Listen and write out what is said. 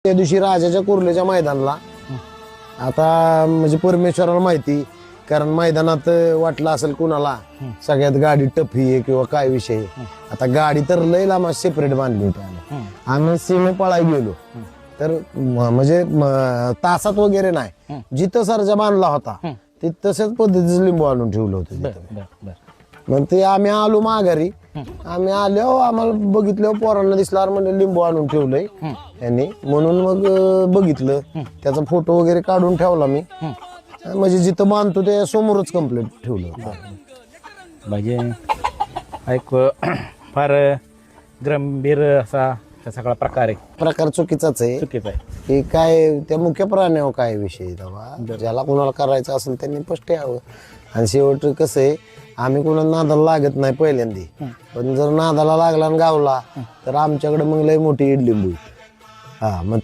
त्या दिवशी राजाच्या कुर्लेच्या मैदानाला आता म्हणजे परमेश्वराला माहिती, कारण मैदानात वाटलं असेल कुणाला सगळ्यात गाडी टफी आहे किंवा काय विषय आहे. आता गाडी तर लय लांब सेपरेट बांधली होती आम्ही सीमे पळाय गेलो तर म्हणजे तासात वगैरे नाही, जिथं सरजा बांधला होता ते तशाच पद्धतीचं लिंबू आणून ठेवलं होतं तिथं. मग ते आम्ही आलो माघारी, आम्ही आलो आम्हाला बघितलं पोरांना दिसलं म्हणजे लिंबू आणून ठेवलंय यांनी, म्हणून मग बघितलं त्याचा फोटो वगैरे काढून ठेवला मी, म्हणजे जिथं बांधतो ते समोरच कंप्लीट ठेवलं. म्हणजे एक फार गंभीर असा हा सगळा प्रकार आहे, प्रकार चुकीचाच आहे. चुकीचा आहे. की काय त्या मुख्य प्राण्यावर काय विषय बाबा, ज्याला कोणाला करायचं असेल त्यांनी स्पष्ट यावं. आणि शेवट कसं आहे, आम्ही कोणाला नादाला लागत नाही पहिल्यांदी, पण जर नादाला लागला आणि गावला तर आमच्याकडे मग लय मोठी इडलिंबू. हा, मग